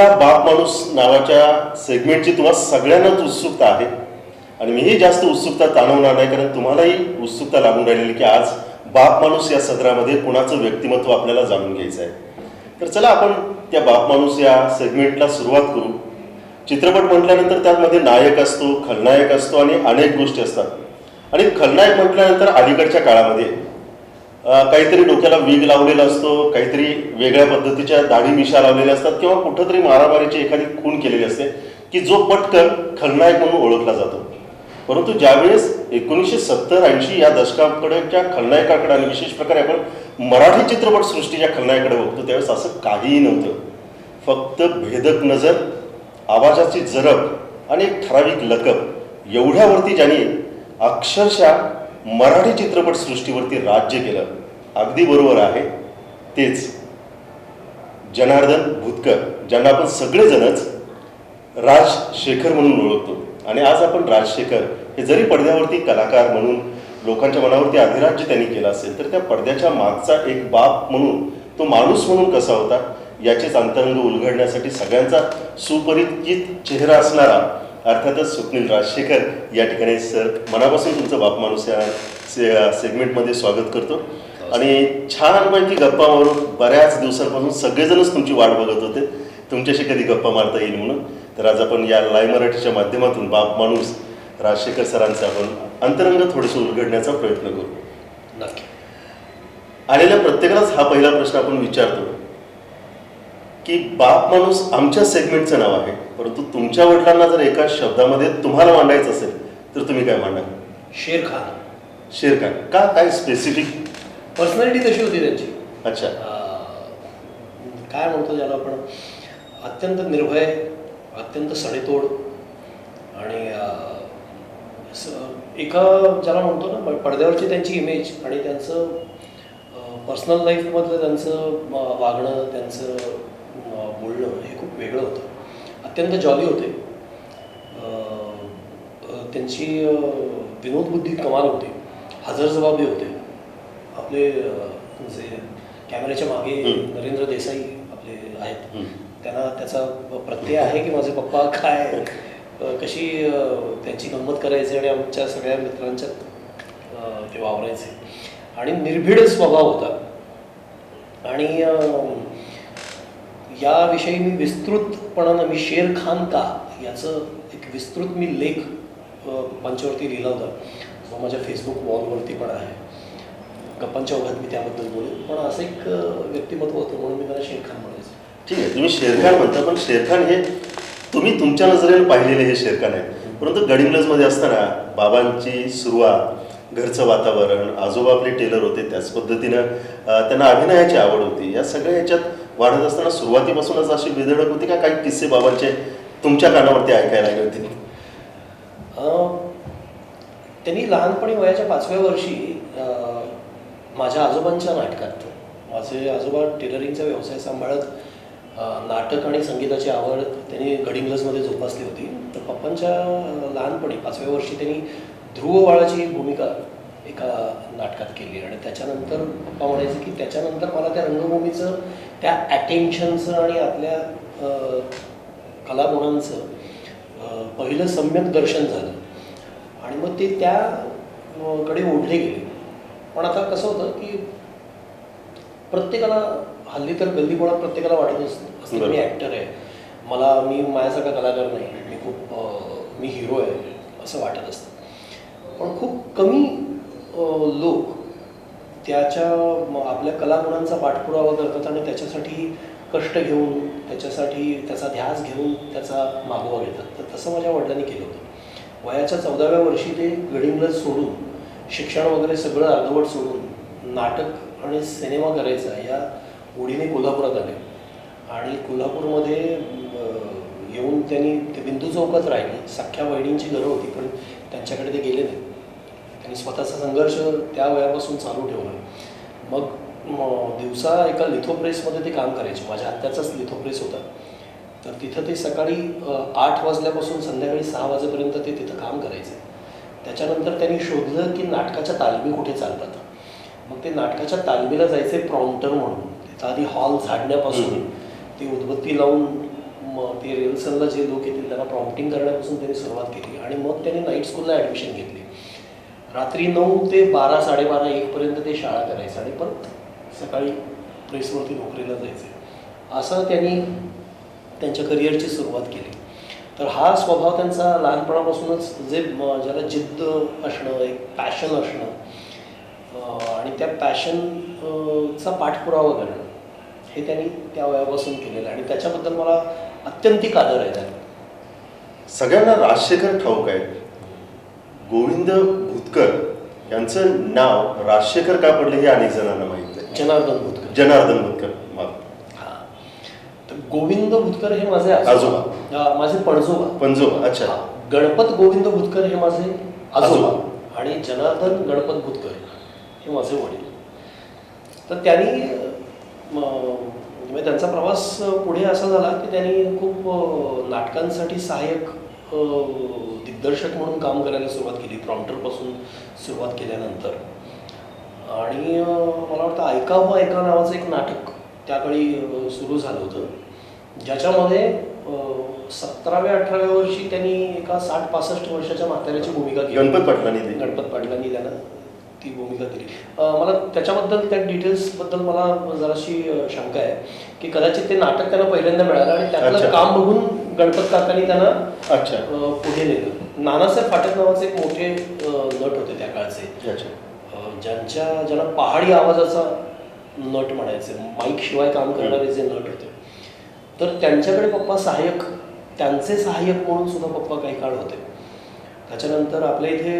या बाप माणूस नावाच्या सेगमेंटची तुम्हाला सगळ्यांनाच उत्सुकता आहे आणि मीही जास्त उत्सुकता ताणवणार नाही, कारण तुम्हालाही उत्सुकता लागून राहिलेली की आज बाप माणूस या सदरामध्ये कुणाचं व्यक्तिमत्व आपल्याला जाणून घ्यायचं आहे. तर चला आपण त्या बाप माणूस या सेगमेंटला सुरुवात करू. चित्रपट म्हटल्यानंतर त्यामध्ये नायक असतो, खलनायक असतो आणि अनेक गोष्टी असतात. आणि खलनायक म्हटल्यानंतर अलीकडच्या काळामध्ये काहीतरी डोक्याला वीग लावलेला असतो, काहीतरी वेगळ्या पद्धतीच्या दाढी मिशा लावलेल्या असतात किंवा कुठंतरी मारामारीची एखादी खून केलेली असते की जो पटकन खलनायक म्हणून ओळखला जातो. परंतु ज्यावेळेस 1970-80 या दशकाकडच्या खलनायकाकडे आणि विशेष प्रकारे आपण मराठी चित्रपटसृष्टीच्या खलनायकाकडे बघतो त्यावेळेस असं काहीही नव्हतं. फक्त भेदक नजर, आवाजाची जरब आणि एक ठराविक लकब एवढ्यावरती ज्यांनी अक्षरशः मराठी चित्रपटसृष्टीवरती राज्य केलं. अगदी बरोबर आहे, तेच जनार्दन भुतकर, ज्यांना आपण सगळेजणच राजशेखर म्हणून ओळखतो. आणि आज आपण राजशेखर हे जरी पडद्यावरती कलाकार म्हणून लोकांच्या मनावरती अधिराज्य त्यांनी केलं असेल, तर त्या पडद्याच्या मागचा एक बाप म्हणून, तो माणूस म्हणून कसा होता याचेच अंतरंग उलगडण्यासाठी सगळ्यांचा सुपरिचित चेहरा असणारा अर्थातच स्वप्नील राजशेखर या ठिकाणी सर मनापासून तुमचं बाप माणूस या सेगमेंटमध्ये स्वागत करतो. आणि छानपैकी गप्पा मारून बऱ्याच दिवसांपासून सगळेजणच तुमची वाट बघत होते तुमच्याशी कधी गप्पा मारता येईल म्हणून. तर आज आपण या लाईव्ह मराठीच्या माध्यमातून बाप माणूस राजशेखर सरांचा आपण अंतरंग थोडंसं उलगडण्याचा प्रयत्न करू. नक्की. आलेल्या प्रत्येकालाच हा पहिला प्रश्न आपण विचारतो की बाप माणूस आमच्या सेगमेंटचं नाव आहे, परंतु तुमच्या वडिलांना जर एका शब्दामध्ये तुम्हाला मांडायचं असेल तर तुम्ही काय मांडाल? शेर खान. शेर खान का? काय स्पेसिफिक पर्सनॅलिटी तशी होती त्यांची. अच्छा. काय म्हणतो ज्याला आपण, अत्यंत निर्भय, अत्यंत सडेतोड आणि एका ज्याला म्हणतो ना पडद्यावरची त्यांची इमेज आणि त्यांचं पर्सनल लाईफमधलं त्यांचं वागणं, त्यांचं बोलणं हे खूप वेगळं होतं. अत्यंत जॉली होते. त्यांची विनोदबुद्धी कमाल होती. हजरजबाबी होते. आपले जे कॅमेऱ्याच्या मागे नरेंद्र देसाई आपले आहेत, त्यांना त्याचा प्रत्यय आहे की माझे पप्पा काय कशी त्यांची गंमत करायचे आणि आमच्या सगळ्या मित्रांच्यात ते वावरायचे. आणि निर्भीड स्वभाव होता. आणि याविषयी मी विस्तृतपणानं मी शेर खान का याचं एक विस्तृत मी लेख मंचावरती लिहिला होता, जो माझ्या फेसबुक वॉलवरती पण आहे. गप्पांच्या ओघात मी त्याबद्दल बोलेन, पण असं एक व्यक्तिमत्व होतं म्हणून मी त्याला शेर खान म्हणायचं. ठीक आहे, तुम्ही शेर खान म्हणता, पण शेर खान हे तुम्ही तुमच्या नजरेने पाहिलेले हे शेर खान आहे. परंतु गडिंग्लजमध्ये असताना बाबांची सुरुवात, घरचं वातावरण, आजोबा आपले टेलर होते, त्याच पद्धतीनं त्यांना अभिनयाची आवड होती. या सगळ्या ह्याच्यात वाढत असताना सुरुवातीपासूनच अशी बेधडक होती का काही किस्से बाबांचे तुमच्या कानावरती ऐकायला आले होते? त्यांनी लहानपणी वयाच्या 5व्या वर्षी माझ्या आजोबांच्या नाटकात, माझे आजोबा टेलरिंगचा व्यवसाय सांभाळत नाटक आणि संगीताची आवड त्यांनी गडिंग्लजमध्ये जोपासली होती. तर पप्पांच्या लहानपणी 5व्या वर्षी त्यांनी ध्रुव बाळाची भूमिका एका नाटकात केली. आणि त्याच्यानंतर पप्पा म्हणायचे की त्याच्यानंतर मला त्या रंगभूमीचं, त्या अटेन्शनचं आणि आपल्या कलागुणांचं पहिलं सम्यक दर्शन झालं. आणि मग ते त्याकडे ओढले गेले. पण आता कसं होतं की प्रत्येकाला हल्ली तर गल्लीबोळात प्रत्येकाला वाटत असतं मी ॲक्टर आहे, मी माझ्यासारखा कलाकार नाही, मी हिरो आहे असं वाटत असतं. पण खूप कमी लोक त्याच्या आपल्या कलागुणांचा पाठपुरावा करतात आणि त्याच्यासाठी कष्ट घेऊन, त्याच्यासाठी त्याचा ध्यास घेऊन त्याचा मागोवा घेतात. तर तसं माझ्या वडिलांनी केलं होतं. वयाच्या 14व्या वर्षी ते गडिंग्लज सोडून, शिक्षण वगैरे सगळं अर्धवट सोडून नाटक आणि सिनेमा करायचा या ओढीने कोल्हापुरात आले. आणि कोल्हापूरमध्ये येऊन त्यांनी ते बिंदू चौकात राहिले. सख्ख्या बहिणींची घरं होती पण त्यांच्याकडे ते गेले नाही. त्यांनी स्वतःचा संघर्ष त्या वयापासून चालू ठेवला. मग दिवसा एका लिथोप्रेसमध्ये ते काम करायचे. माझ्या आत्याचाच लिथोप्रेस होता. तर तिथं ते सकाळी 8 वाजल्यापासून संध्याकाळी 6 वाजेपर्यंत ते तिथं काम करायचे. त्याच्यानंतर त्यांनी शोधलं की नाटकाच्या तालमी कुठे चालतात. मग ते नाटकाच्या तालमीला जायचे प्रॉम्प्टर म्हणून. तिथं आधी हॉल झाडण्यापासून ती उदबत्ती लावून मग ते रिहर्सलला जे लोक येतील त्यांना प्रॉम्प्टिंग करण्यापासून त्यांनी सुरुवात केली आणि मग त्यांनी नाईट स्कूलला ॲडमिशन घेतली. रात्री 9 ते 12, 12:30, 1पर्यंत ते शाळा करायचे आणि परत सकाळी प्रेसवरती नोकरीला जायचे. असं त्यांनी त्यांच्या करिअरची सुरुवात केली. तर हा स्वभाव त्यांचा लहानपणापासूनच जे ज्याला जिद्द असणं, एक पॅशन असणं आणि त्या पॅशनचा पाठपुरावा करणं हे त्यांनी त्या वयापासून केलेलं आहे आणि त्याच्याबद्दल मला अत्यंतिक आदर आहे त्याला. सगळ्यांना राजशेखर ठाऊक आहे. गोविंद भुतकर यांचं नाव राजशेखर का पडलं हे अनेक जणांना माहीत आहे. जनार्दन भुतकर. जनार्दन भुतकर. हां, तर गोविंद भुतकर हे माझे आजोबा, माझे पणजोबा. अच्छा. गणपत गोविंद भुतकर हे माझे आजोबा आणि जनार्दन गणपत भुतकर हे माझे वडील. तर त्यांनी म्हणजे त्यांचा प्रवास पुढे असा झाला की त्यांनी खूप नाटकांसाठी सहाय्यक दिग्दर्शक म्हणून काम करायला सुरुवात केली, प्रॉम्प्टरपासून सुरुवात केल्यानंतर. आणि मला वाटतं ऐका हो ऐका नावाचं एक नाटक त्याकाळी सुरू झालं होतं, ज्याच्यामध्ये 17व्या-18व्या वर्षी त्यांनी एका 60-65 वर्षाच्या म्हाताऱ्याची भूमिका केली. गणपत पाटलांनी त्यांना ती भूमिका दिली. मला त्याच्याबद्दल त्या डिटेल्सबद्दल मला जराशी शंका आहे की कदाचित ते नाटक त्यांना पहिल्यांदा मिळालं आणि त्यातलं काम बघून गणपत काकांनी त्यांना पुढे नेलं. नानासाहेब फाटक नावाचे एक मोठे नट होते त्या काळचे, ज्यांना पहाडी आवाजाचा नट म्हणायचे, माईक शिवाय काम करणारे जे नट होते. तर त्यांच्याकडे पप्पा त्यांचे सहाय्यक म्हणून सुद्धा पप्पा काही काळ होते. त्याच्यानंतर आपल्या इथे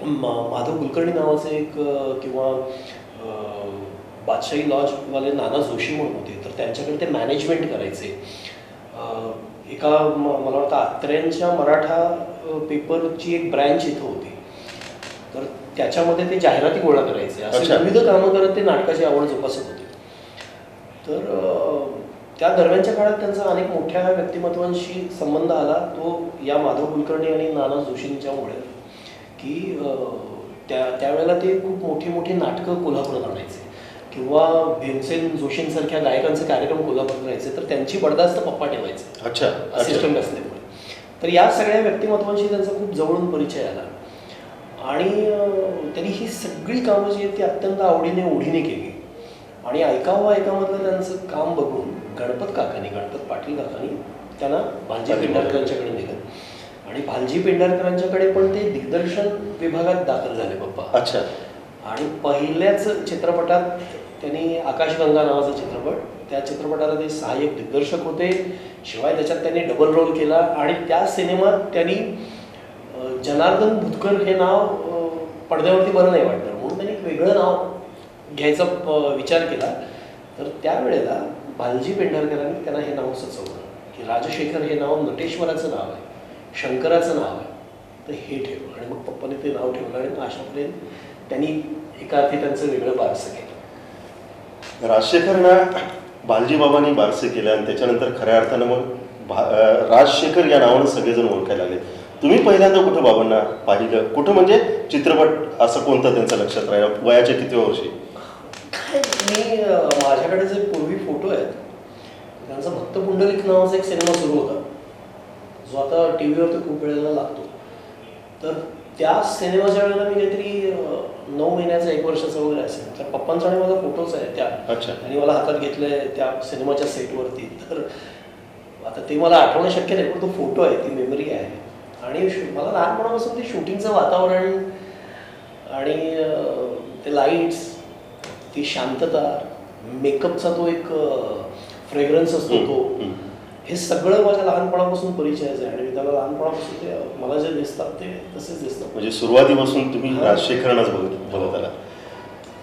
माधव कुलकर्णी नावाचे एक किंवा बादशाही लॉजवाले नाना जोशी म्हणून होते, तर त्यांच्याकडे ते मॅनेजमेंट करायचे. एका मला वाटतं आत्र्यांच्या मराठा पेपरची एक ब्रँच इथं होती, तर त्याच्यामध्ये ते जाहिराती गोळा करायचे. असे विविध कामं करत ते नाटकाची आवड जोपासत होते. तर त्या दरम्यानच्या काळात त्यांचा अनेक मोठ्या व्यक्तिमत्वांशी संबंध आला, तो या माधव कुलकर्णी आणि नाना जोशींच्यामुळे की त्यावेळेला ते खूप मोठी मोठी नाटकं कोल्हापुरात आणायचे किंवा भीमसेन जोशींसारख्या गायकांचे कार्यक्रम कोल्हापुरात राहायचे, तर त्यांची बडदास्त पप्पा ठेवायचे असिस्टंट असल्यामुळे. तर या सगळ्या व्यक्तिमत्वांशी त्यांचा खूप जवळून परिचय आला आणि त्यांनी ही सगळी कामं जी आहेत ती अत्यंत आवडीने ओढीने केली. आणि ऐकामधलं त्यांचं काम बघून गणपत पाटील काकांनी त्यांना भालजी पेंढारकरांच्याकडे नेलं आणि भालजी पेंढारकरांच्याकडे पण ते दिग्दर्शन विभागात दाखल झाले पप्पा. अच्छा. आणि पहिल्याच चित्रपटात त्यांनी आकाशगंगा नावाचा चित्रपट, त्या चित्रपटाला ते सहाय्यक दिग्दर्शक होते. शिवाय त्याच्यात त्यांनी डबल रोल केला आणि त्या सिनेमात त्यांनी जनार्दन भुतकर हे नाव पडद्यावरती बरं नाही वाटलं म्हणून त्यांनी एक वेगळं नाव घ्यायचा विचार केला. तर त्यावेळेला भालजी पेंढारकरांनी त्यांना हे नाव सुचवलं की राजशेखर हे नाव नटेश्वराचं नाव आहे, शंकराचं नाव आहे, तर हे ठेव. आणि मग पप्पाने ते नाव ठेवलं आणि अशापर्यंत त्यांनी एका अर्थी त्यांचं वेगळं बारसं केलं. राजशेखरना भालजी बाबांनी बारसं केलं आणि त्याच्यानंतर खऱ्या अर्थानं मग राजशेखर या नावानं सगळेजण ओळखायला लागले. तुम्ही पहिल्यांदा कुठं बाबांना पाहिलं, कुठं म्हणजे चित्रपट असं कोणतं त्यांचं लक्षात राहिलं, वयाच्या किती वर्षी? मी माझ्याकडे जे पूर्वी फोटो आहेत त्यांचा भक्त पुंडलिक नावाचा एक सिनेमा सुरू होता जो आता टी व्हीवरती खूप वेळेला लागतो. तर त्या सिनेमाच्या वेळेला मी काहीतरी 9 महिन्याचा 1 वर्षाचा वगैरे असेल. तर पप्पांचा आणि माझा फोटोच आहे त्या, त्यांनी मला हातात घेतलंय त्या सिनेमाच्या सेटवरती. तर आता ते मला आठवणं शक्य नाही पण तो फोटो आहे, ती मेमरी आहे. आणि मला लहानपणापासून ते शूटिंगचं वातावरण आणि ते लाईट्स, ती शांतता, मेकअपचा तो एक फ्रेग्रन्स असतो तो, हे सगळं माझ्या लहानपणापासून परिचयाचं आहे. आणि त्याला लहानपणापासून ते मला जे दिसतात ते तसेच दिसतात. म्हणजे सुरुवातीपासून तुम्ही राजशेखरांनाच बघत आला.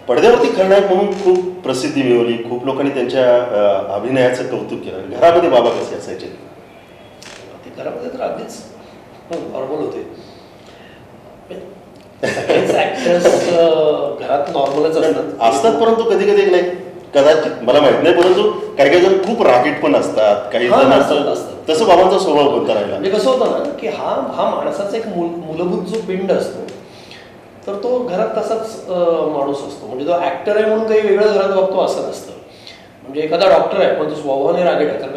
पडद्यावरती खलनायक म्हणून खूप प्रसिद्धी मिळवली, खूप लोकांनी त्यांच्या अभिनयाचं कौतुक केलं. घरामध्ये बाबा कसे असायचे? ते घरामध्ये तर अगदीच नॉर्मल होते. सगळेच ऍक्टर्स घरात नॉर्मलच असतात परंतु कधी कधी नाही, कदाचित मला माहित नाही, परंतु काही जण खूप रागीट पण असतात, काही जण असतात. तसं बाबांचा स्वभाव कोणता राहिला? म्हणजे कसं होतं ना की हा माणसाचा एक मूलभूत जो पिंड असतो तर तो घरात तसाच माणूस असतो. म्हणजे तो ऍक्टर आहे म्हणून काही वेगळं घरात वागतो असं नसतं. म्हणजे एखादा डॉक्टर आहे पण तो स्वभावाने रागीट आहे, तर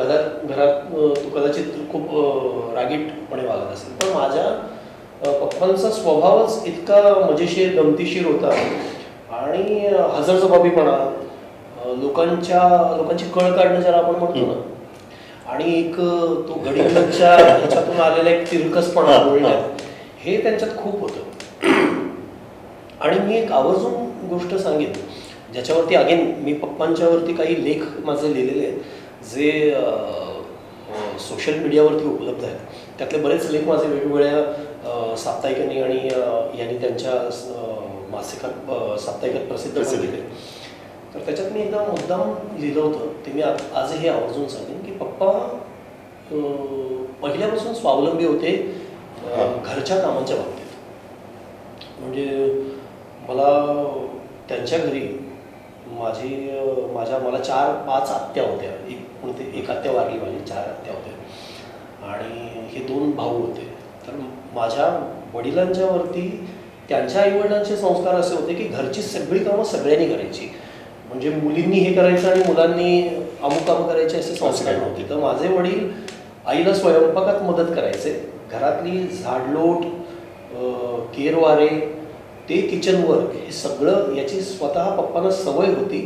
घरात तो कदाचित खूप रागीटपणे वागत असेल. पण माझ्या पप्पांचा स्वभावच इतका मजेशीर गमतीशीर होता आणि हजरजबाबीपणा, लोकांची कळ काढणं ज्याला आपण म्हणतो ना, आणि एक तो गडिंगलच्या ह्याच्यातून आलेला एक तिरकसपणा बोलण्यात, हे त्यांच्यात खूप होतं. आणि मी एक आवर्जून गोष्ट सांगेन ज्याच्यावरती अगेन मी पप्पांच्यावरती काही लेख माझे लिहिलेले आहेत जे सोशल मीडियावरती उपलब्ध आहेत. त्यातले बरेच लेख माझे वेगवेगळ्या साप्ताहिकांनी आणि यांनी त्यांच्या मासिकात साप्ताहिकात प्रसिद्ध केले. तर त्याच्यात मी एकदा मुद्दाम लिहिलं होतं, ते मी आजही आवर्जून सांगेन की पप्पा पहिल्यापासून स्वावलंबी होते घरच्या कामांच्या बाबतीत. म्हणजे मला त्यांच्या घरी मला 4-5 आत्या होत्या. एक आत्या वारली माझी, 4 आत्या होत्या आणि हे 2 भाऊ होते. तर माझ्या वडिलांच्यावरती त्यांच्या आईवडिलांचे संस्कार असे होते की घरची सगळी कामं सगळ्यांनी करायची. म्हणजे मुलींनी हे करायचं आणि मुलांनी अमुक कामं करायचे असे संस्कार नव्हते. तर माझे वडील आईला स्वयंपाकात मदत करायचे. घरातली झाडलोट, केरवारे, ते किचन वर्क, हे सगळं याची स्वतः पप्पांना सवय होती,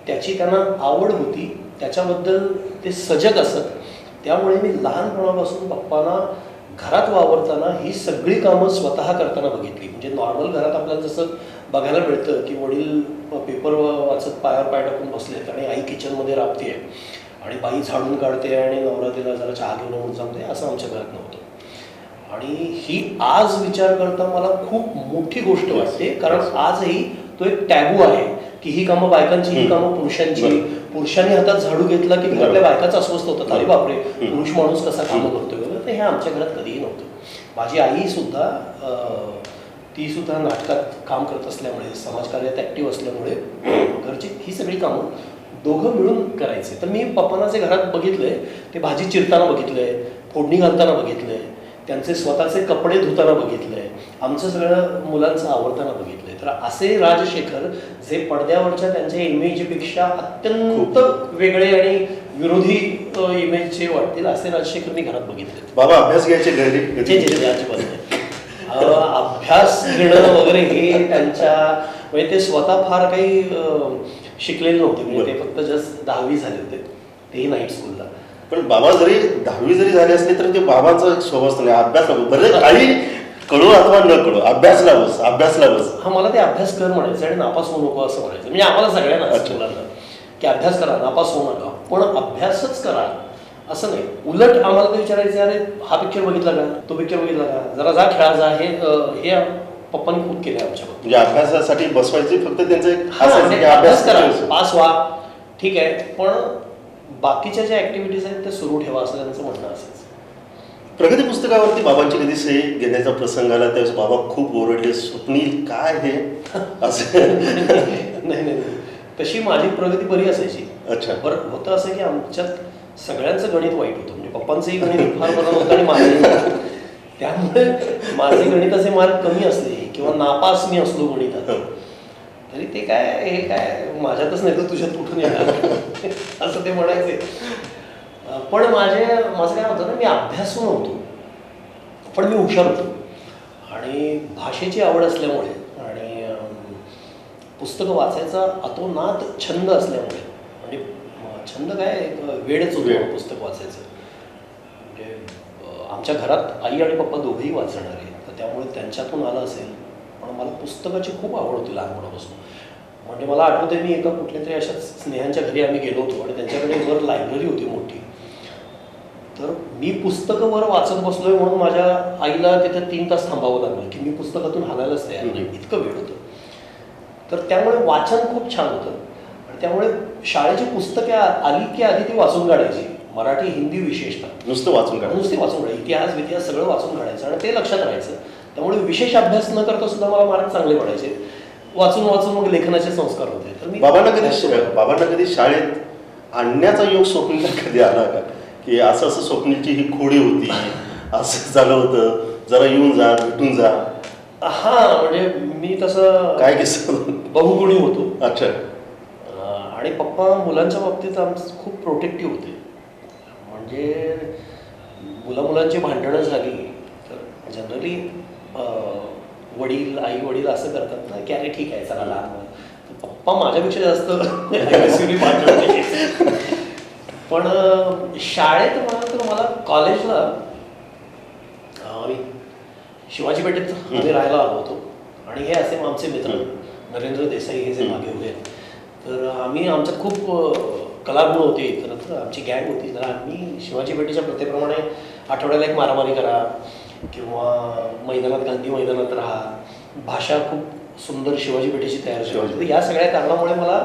त्याची त्यांना आवड होती, त्याच्याबद्दल ते सजग असत. त्यामुळे मी लहानपणापासून पप्पांना घरात वावरताना ही सगळी कामं स्वतः करताना बघितली. म्हणजे नॉर्मल घरात आपल्याला जसं बघायला मिळतं की वडील पेपर वाचत पायावर पाय टाकून बसलेत आणि आई किचनमध्ये राबते आणि बाई झाडून काढते आणि नवरा तिला जरा चहा घेऊन म्हणून सांगते, असं आमच्या घरात नव्हतं. आणि ही आज विचार करता मला खूप मोठी गोष्ट वाटते, कारण आजही तो एक टॅबू आहे की ही कामं बायकांची, ही कामं पुरुषांची. पुरुषांनी हातात झाडू घेतला की घरातल्या बायकाच अस्वस्थ होतात, अरे बापरे पुरुष माणूस कसा कामं करतोय वगैरे. तर हे आमच्या घरात कधीही नव्हतं. माझी आई सुद्धा ती सुद्धा नाटकात काम करत असल्यामुळे, समाजकार्यात ॲक्टिव्ह असल्यामुळे घरची ही सगळी कामं दोघं मिळून करायचे. तर मी पप्पांना जे घरात बघितलंय ते भाजी चिरताना बघितलंय, फोडणी घालताना बघितलंय, त्यांचे स्वतःचे कपडे धुताना बघितलंय, आमचं सगळं मुलांचं आवडताना बघितलंय. तर असे राजशेखर जे पडद्यावरच्या त्यांच्या इमेजपेक्षा अत्यंत वेगळे आणि विरोधी इमेजचे वाटतील, असे राजशेखर मी घरात बघितले. बाबा अभ्यास घ्यायचे घरी? अभ्यास घेणं वगैरे हे त्यांच्या, म्हणजे ते स्वतः फार काही शिकलेले नव्हते. म्हणजे ते फक्त जस्ट 10वी झाले होते, तेही नाईट स्कूलला. पण बाबा जरी 10वी जरी झाले असले तरी ते बाबांचा एक स्वभाव असतो, अभ्यास बरे काही कळू अथवा न कळू अभ्यासला बस. हा, मला ते अभ्यास कर म्हणायचं आणि नापास होऊ नको असं म्हणायचं. म्हणजे आम्हाला सगळ्यांना मुलांना की अभ्यास करा, नापास होऊ नका, पण अभ्यासच करा असं नाही. उलट आम्हाला ते विचारायचं, अरे हा पिक्चर बघितला का, तो पिक्चर बघितला का, जरा जा खेळा जा. हे पप्पांनी खूप केलं आमच्याबद्दल. म्हणजे अभ्यासासाठी बसवायचे, फक्त त्यांचं अभ्यास करा, पास व्हा, ठीक आहे, पण बाकीच्या ज्या ऍक्टिव्हिटीज आहेत त्या सुरू ठेवा, असं त्यांचं म्हणणं असायचं. प्रगती पुस्तकावरती बाबांची कधी सही घेण्याचा प्रसंग आला त्यावेळेस बाबा खूप ओरडले, स्वप्नील काय हे असं? नाही, तशी माझी प्रगती बरी असायची. अच्छा. बरं होतं असं की आमच्यात सगळ्यांचं गणित वाईट होतं. म्हणजे पप्पांचंही गणित फार बरं होतं आणि माझंही. त्यामुळे माझे गणिताचे मार्क कमी असले किंवा नापास मी असलो गणितात, तरी ते हे काय माझ्यातच नाही तर तुझ्यात कुठून येणार असं ते म्हणायचे. पण माझं काय होतं ना, मी अभ्यासू नव्हतो पण मी हुशार होतो. आणि भाषेची आवड असल्यामुळे आणि पुस्तकं वाचायचा अतोनात छंद असल्यामुळे, म्हणजे छंद काय वेळच होतो पुस्तक वाचायचं. म्हणजे आमच्या घरात आई आणि पप्पा दोघेही वाचणारे, तर त्यामुळे त्यांच्यातून आलं असेल. पण मला पुस्तकाची खूप आवड होती लहानपणापासून. म्हणजे मला आठवते, मी एका कुठल्या तरी अशा स्नेहांच्या घरी आम्ही गेलो होतो आणि त्यांच्याकडे वर लायब्ररी होती मोठी. तर मी पुस्तकं वर वाचत बसलोय म्हणून माझ्या आईला तिथे 3 तास थांबावं लागलं की मी पुस्तकातून हालायलाच तयार नाही, इतकं वेळ होतं. तर त्यामुळे वाचन खूप छान होतं. आणि त्यामुळे शाळेची पुस्तके आली की आधी ती वाचून काढायची, मराठी हिंदी विशेषतः. नुसती वाचून काढायचं, इतिहास सगळं वाचून काढायचं आणि ते लक्षात राहायचं. त्यामुळे विशेष अभ्यास न करता सुद्धा मला मार्क चांगले पडायचे. वाचून मग लेखनाचे संस्कार होते. तर मी बाबांना कधी शाळेत आणण्याचा योग स्वप्नीला कधी आला का, की असं स्वप्नीची ही खोडी होती, असं झालं होतं, जरा येऊन जा, भेटून जा? हा, म्हणजे मी तसं काय किस्सा? बहुगुणी होतो. अच्छा. आणि पप्पा मुलांच्या बाबतीत आमचं खूप प्रोटेक्टिव्ह होते. म्हणजे मुलांची भांडणं झाली तर जनरली वडील आई वडील असं करतात ना की अरे ठीक आहे चला लहान मुलं. तर पप्पा माझ्यापेक्षा जास्त aggressively भांडण केली. पण शाळेत मला कॉलेजला आम्ही शिवाजी पेठेत आम्ही राहायला आलो होतो आणि हे असे आमचे मित्र नरेंद्र देसाई हे जे मागे उभे आहेत. तर आम्ही आमच्यात खूप कलागुण होते. तर आमची गँग होती. तर आम्ही शिवाजी पेठेच्या प्रथेप्रमाणे आठवड्याला एक मारामारी करा किंवा मैदानात गांधी मैदानात राहा. भाषा खूप सुंदर शिवाजी पेठेची तयार शिवाजी. झाली. या सगळ्या कारणामुळे मला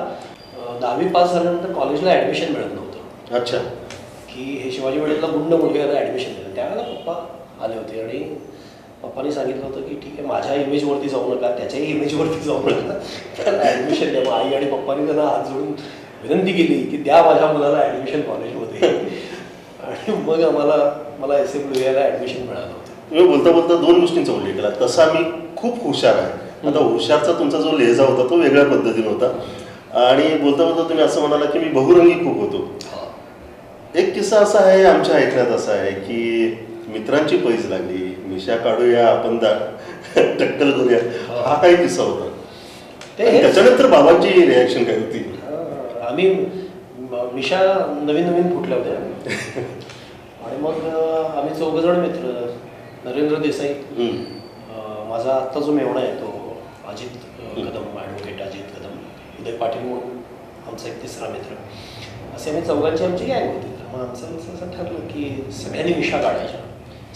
10वी पास झाल्यानंतर कॉलेजला ॲडमिशन मिळत नव्हतं. अच्छा. की हे शिवाजी पेठेतला गुंड मुलग्याला ॲडमिशन दिलं. त्यावेळेला पप्पा आले होते आणि पप्पांनी सांगितलं होतं की ठीक आहे माझ्या इमेजवरती जाऊ नका त्याच्याही इमेजवरती जाऊ नका त्याला ॲडमिशन द्या. मग आई आणि पप्पांनी त्यांना हात जोडून विनंती केली की द्या माझ्या मुलाला ॲडमिशन कॉलेजमध्ये. आणि मग मला SMUला ॲडमिशन मिळालं होतं. तुम्ही बोलता बोलता 2 गोष्टींचा उल्लेख केला. तसा मी खूप हुशार आहे. आता हुशारचा तुमचा जो लहेजा होता तो वेगळ्या पद्धतीने होता. आणि बोलता बोलता तुम्ही असं म्हणाला की मी बहुरंगी खूप होतो. एक किस्सा असा आहे आमच्या ऐकण्यात असा आहे की मित्रांची पैज लागली मिशा काढूया आपण टक्कल करूया हा काही किस्सा होता. त्याच्यानंतर बाबांची रिॲक्शन काय होती? आम्ही मिशा नवीन फुटल्या होत्या आणि मग आम्ही 4 जण मित्र नरेंद्र देसाई माझा आत्ता जो मेवणा आहे तो अजित कदम ॲडव्होकेट अजित कदम उदय पाटील म्हणून आमचा एक 3रा मित्र असे आम्ही 4घांची आमची गँग होती. तर मग आमचं असं ठरलं की सगळ्यांनी मिशा काढायच्या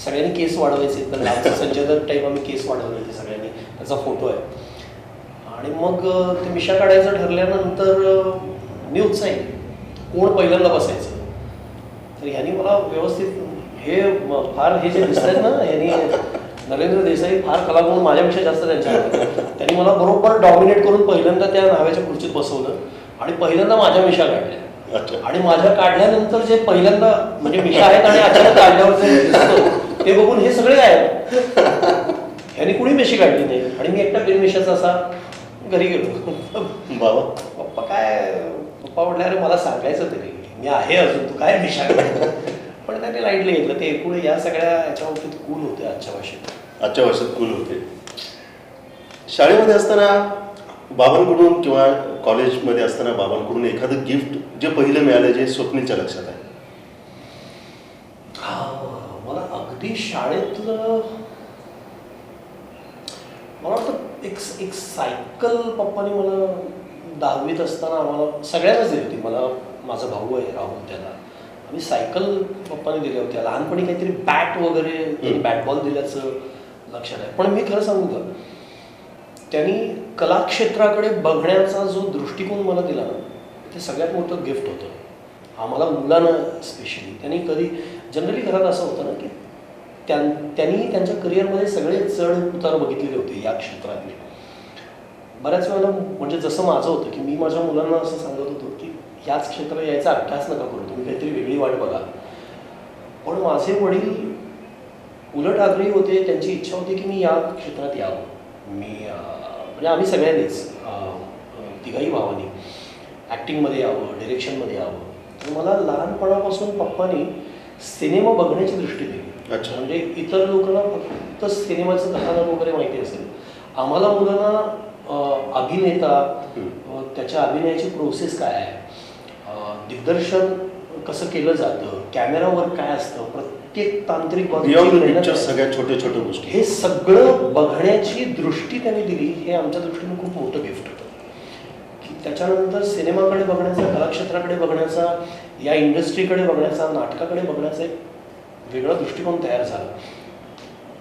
सगळ्यांनी केस वाढवायचे. तर लालचा संजय दत्त टाईप आम्ही केस वाढवले होते सगळ्यांनी. त्याचा फोटो आहे. आणि मग ते मिशा काढायचं ठरल्यानंतर मी उत्साही कोण पहिल्यांदा बसायचं. तर ह्यांनी मला व्यवस्थित हे फार हे जे दिसत आहेत ना ह्यांनी नरेंद्र देसाई फार कलागुण माझ्यापेक्षा जास्त त्यांच्या त्यांनी मला बरोबर डॉमिनेट करून पहिल्यांदा त्या नाव्याच्या खुर्चीत बसवलं आणि पहिल्यांदा माझ्या मिशा काढल्या. आणि माझ्या काढल्यानंतर जे पहिल्यांदा म्हणजे मिशा आहेत आणि अचानक काढल्यावर जे दिसतं ते बघून हे सगळे आहेत. ह्यांनी कुणी मिशी काढली नाही आणि मी एकटा बिनमिशाचा असा घरी गेलो. बाबा पप्पा म्हटलं अरे मला सांगायचं तरी मी आहे अजून तू काय मिशा काढ. पण त्यांनी लाईटली घेतलं. ते एकूण या सगळ्या याच्या बाबतीत कूल होते आजच्या भाषेत कूल होते. शाळेमध्ये असताना बाबांकडून किंवा कॉलेजमध्ये असताना बाबांकडून एखादं गिफ्ट जे पहिलं मिळालं जे स्वप्नीच्या लक्षात आहे? मला अगदी शाळेतलं मला वाटतं एक सायकल पप्पानी मला 10वीत असताना आम्हाला सगळ्यांनाच दिली होती. मला माझा भाऊ आहे राहुल त्याला आम्ही सायकल पप्पाने दिल्या होत्या. लहानपणी काहीतरी बॅट वगैरे बॅट बॉल दिल्याचं लक्षात आहे. पण मी खरं सांगू का त्यांनी कलाक्षेत्राकडे बघण्याचा जो दृष्टिकोन मला दिला ना ते सगळ्यात मोठं गिफ्ट होतं आम्हाला मुलांना स्पेशली. त्यांनी कधी जनरली घरात असं होतं ना की त्यांनी त्यांच्या करिअरमध्ये सगळे चढ उतार बघितलेले होते या क्षेत्रातले. बऱ्याच वेळेला म्हणजे जसं माझं होतं की मी माझ्या मुलांना असं सांगत होतो की याच क्षेत्रात यायचा अभ्यास नका करू तुम्ही काहीतरी वेगळी वाट बघा. पण माझे वडील उलट आग्रही होते. त्यांची इच्छा होती की मी या क्षेत्रात यावं. म्हणजे आम्ही सगळ्यांनीच 3घाही भावांनी ॲक्टिंगमध्ये यावं डिरेक्शनमध्ये यावं. तर मला लहानपणापासून पप्पानी सिनेमा बघण्याची दृष्टी दिली. म्हणजे इतर लोकांना फक्त सिनेमाचं कथानक वगैरे माहिती असेल आम्हाला मुलांना अभिनेता त्याच्या अभिनयाची प्रोसेस काय आहे दिग्दर्शन कसं केलं जातं कॅमेरावर काय असतं प्रत्येक तांत्रिक सगळ्या छोट्या छोट्या गोष्टी हे सगळं बघण्याची दृष्टी त्यांनी दिली. हे आमच्या दृष्टीने खूप मोठं गिफ्ट होतं की त्याच्यानंतर सिनेमाकडे बघण्याचा कलाक्षेत्राकडे बघण्याचा या इंडस्ट्रीकडे बघण्याचा नाटकाकडे बघण्याचा एक वेगळा दृष्टिकोन तयार झाला.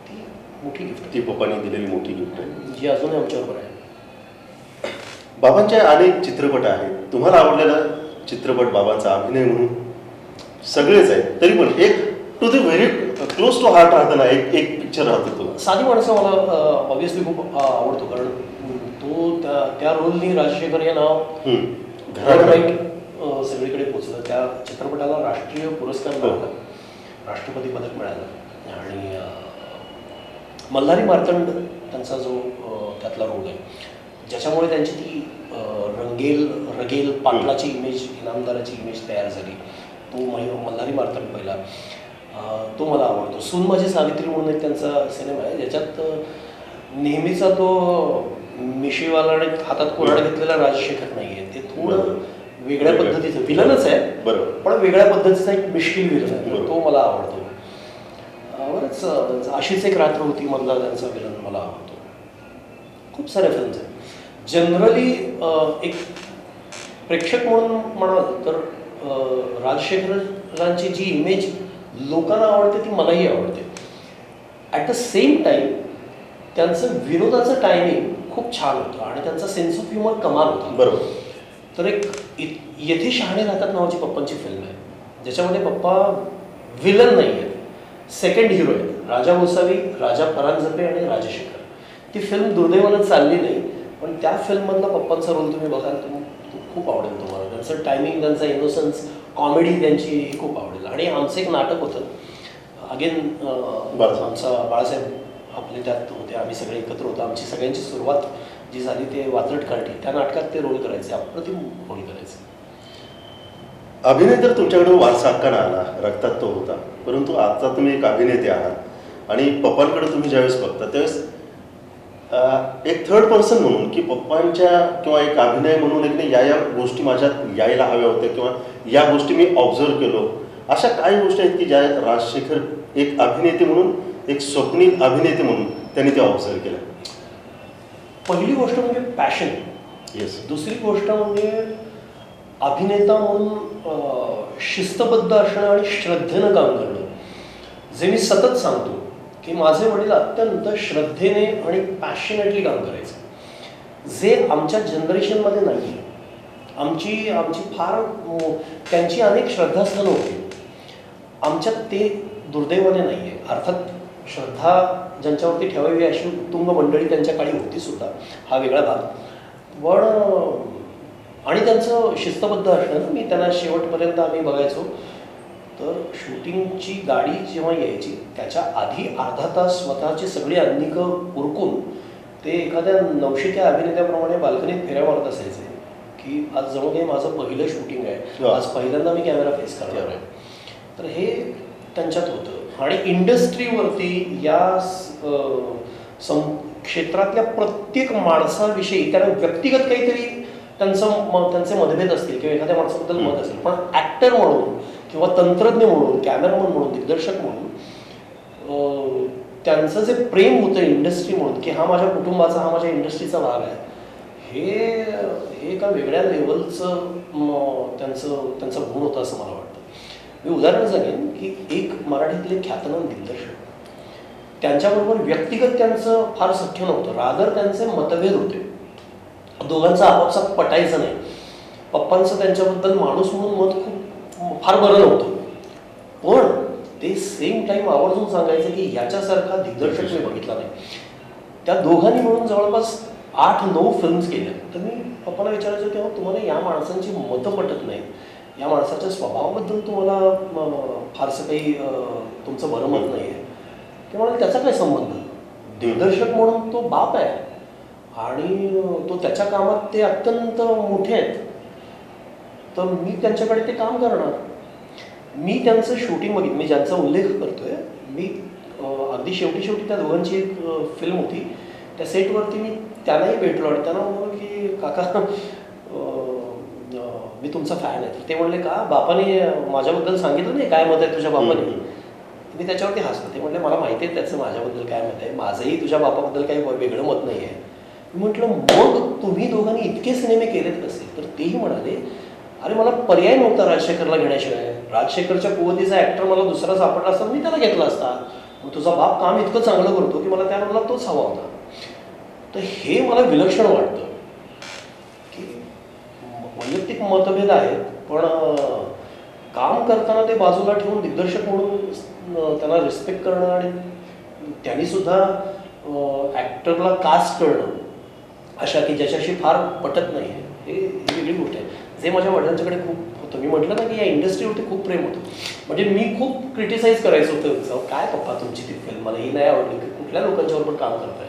ती मोठी गिफ्ट ती पप्पांनी दिलेली मोठी गिफ्ट आहे जी अजूनही आमच्याबरोबर आहे. बाबांचे अनेक चित्रपट आहेत. तुम्हाला आवडलेला चित्रपट बाबांचा अभिनय म्हणून सगळेच आहेत तरी पण एक to the very close to heart राहतं ना एक पिक्चर राहतो तो साधी माणसं मला ऑब्व्हियसली खूप आवडतो कारण तो त्या रोलनी राजशेखर हे नाव सगळीकडे पोचलं. त्या चित्रपटाला राष्ट्रीय पुरस्कार मिळाला राष्ट्रपती पदक मिळालं आणि मल्हारी मार्तंड त्यांचा जो त्यातला रोल आहे ज्याच्यामुळे त्यांची ती रगेल पाटलाची इमेज, इनामदाराची इमेज तयार झाली. तो मल्हारी मार्तंड पहिला, तो मला आवडतो. सून माझी सावित्री म्हणून एक त्यांचा सिनेमा आहे ज्याच्यात नेहमीचा तो मिशीवाला आणि हातात कोराड घेतलेला राजशेखर नाही आहे. ते थोडं वेगळ्या पद्धतीचं विलनच आहे, बरोबर, पण वेगळ्या पद्धतीचा एक मिश्किल विलन आहे, तो मला आवडतो. बरंच अशीच एक रात्र होती मधला त्यांचा विलन मला आवडतो. खूप साऱ्या फिल्म्स आहेत. जनरली एक प्रेक्षक म्हणून म्हणाल तर राजशेखरांची जी इमेज लोकांना आवडते ती मलाही आवडते. ॲट द सेम टाईम त्यांचं विनोदाचं टायमिंग खूप छान होतं आणि त्यांचा सेन्स ऑफ ह्युमर कमाल होता. बरोबर. तर एक येथे शहाणे राहतात नावाची पप्पांची फिल्म आहे ज्याच्यामध्ये पप्पा विलन नाही आहेत, सेकंड हिरो आहेत. राजा गोसावी, राजा परांजपे आणि राजशेखर. ती फिल्म दुर्दैवानं चालली नाही, पण त्या फिल्ममधला पप्पांचा रोल तुम्ही बघाल खूप आवडेल तुम्हाला. त्यांचं टायमिंग, त्यांचा इनोसन्स, कॉमेडी त्यांची खूप आवडेल. आणि आमचं एक नाटक होतं अगेन, आमचा बाळासाहेब आपले त्यात होते, आम्ही सगळे एकत्र होतो. आमची सगळ्यांची सुरुवात जी झाली ते वात्रट कार्टी, त्या नाटकात ते रोल करायचे, अप्रतिम रोल करायचे. अभिनय तर तुमच्याकडे वारसा हक्कानं आला, रक्तात तो होता, परंतु आता तुम्ही एक अभिनेते आहात आणि पप्पांकडे तुम्ही ज्यावेळेस बघता त्यावेळेस एक थर्ड पर्सन म्हणून की पप्पांच्या किंवा एक अभिनय म्हणून एक या गोष्टी माझ्यात यायला हव्या होत्या किंवा या गोष्टी मी ऑब्झर्व केलो, अशा काही गोष्टी आहेत की ज्या राजशेखर एक अभिनेते म्हणून, एक स्वप्नील अभिनेते म्हणून त्यांनी त्या ऑब्झर्व केल्या? पहिली गोष्ट म्हणजे पॅशन. येस. दुसरी गोष्ट म्हणजे अभिनेता म्हणून शिस्तबद्ध असणं आणि श्रद्धेनं काम करणं. जे मी सतत सांगतो की माझे वडील अत्यंत श्रद्धेने आणि पॅशनेटली काम करायचे, जे आमच्या जनरेशनमध्ये नाही आहे. आमची फार त्यांची अनेक श्रद्धास्थानं होती, आमच्यात ते दुर्दैवाने नाही आहे. अर्थात श्रद्धा ज्यांच्यावरती ठेवावी अशी उत्तुंग मंडळी त्यांच्या काळी होती सुद्धा, हा वेगळा भाग. पण आणि त्यांचं शिस्तबद्ध असणं, मी त्यांना शेवटपर्यंत आम्ही बघायचो तर शूटिंगची गाडी जेव्हा यायची त्याच्या आधी अर्धा तास स्वतःची सगळी अन्निकं उरकून ते एखाद्या नवशिक्या अभिनेत्याप्रमाणे बाल्कनीत फेऱ्या मारत असायचे की आज जणू काही माझं पहिलं शूटिंग आहे, आज पहिल्यांदा मी कॅमेरा फेस करणार आहे. तर हे त्यांच्यात होतं. आणि इंडस्ट्रीवरती या क्षेत्रातल्या प्रत्येक माणसाविषयी त्यांना व्यक्तिगत काहीतरी त्यांचे मतभेद असतील किंवा एखाद्या माणसाबद्दल मत असेल, पण ॲक्टर म्हणून किंवा तंत्रज्ञ म्हणून, कॅमेरामन म्हणून, दिग्दर्शक म्हणून त्यांचं जे प्रेम होतं इंडस्ट्री म्हणून की हा माझ्या कुटुंबाचा, हा माझ्या इंडस्ट्रीचा भाग आहे, हे एका वेगळ्या लेवलचं त्यांचा गुण होता असं मला वाटतं. मी उदाहरण सांगेन की एक मराठीतले ख्यातनाम दिग्दर्शक, त्यांच्याबरोबर व्यक्तिगत त्यांचं फार सख्य नव्हतं, रादर त्यांचे मतभेद होते, दोघांचं आपापसात पटायचं नाही. पप्पांचं त्यांच्याबद्दल माणूस म्हणून मत खूप फार बरं नव्हतं, पण ते सेम टाईम आवर्जून सांगायचं की याच्यासारखा दिग्दर्शक मी बघितला नाही. त्या दोघांनी मिळून जवळपास 8-9 फिल्म्स केल्या. तर मी पप्पाला विचारायचो तेव्हा तुम्हाला या माणसांची मतं पटत नाही, या माणसाच्या स्वभावाबद्दल तुम्हाला फारसं काही तुमचं बरं मत नाही आहे. ते म्हणाले त्याचा काय संबंध, दिग्दर्शक म्हणून तो बाप आहे आणि तो त्याच्या कामात ते अत्यंत मोठे आहेत, तर मी त्यांच्याकडे ते काम करणार. मी त्यांचं शूटिंग बघितलं, मी ज्यांचा उल्लेख करतोय, मी अगदी शेवटी त्या दोघांची एक फिल्म होती, त्या सेटवरती मी त्यांनाही भेटलो आणि त्यांना म्हणलो की काका मी तुमचा फॅन आहे. ते म्हणले का बापाने माझ्याबद्दल सांगितलं नाही काय मत आहे तुझ्या बापाने. मी त्याच्यावरती हसलो. ते म्हटलं मला माहिती आहे त्याचं माझ्याबद्दल काय मत आहे, माझंही तुझ्या बापाबद्दल काही वेगळं मत नाही आहे. मी म्हटलं मग तुम्ही दोघांनी इतके सिनेमे केलेत कसे, तर तेही म्हणाले अरे मला पर्याय नव्हता राजशेखरला घेण्याशिवाय, राजशेखरच्या कुवतीचा ॲक्टर मला दुसरा सापडला असता मी त्याला घेतला असता, मग तुझा बाप काम इतकं चांगलं करतो की मला त्या रोलला तोच हवा होता. तर हे मला विलक्षण वाटतं की वैयक्तिक मतभेद आहेत, पण काम करताना ते बाजूला ठेवून दिग्दर्शक म्हणून त्यांना रिस्पेक्ट करणं आणि त्यांनी सुद्धा ॲक्टरला कास्ट करणं अशा की ज्याच्याशी फार पटत नाही आहे, हे वेगळी गोष्ट आहे. जे माझ्या वडिलांच्याकडे खूप होतं. मी म्हटलं ना की या इंडस्ट्रीवरती खूप प्रेम होतं. म्हणजे मी खूप क्रिटिसाइज करायचं होतं, काय पप्पा तुमची ती फिल्म मला ही नाही आवडली, की कुठल्या लोकांच्याबरोबर काम करताय.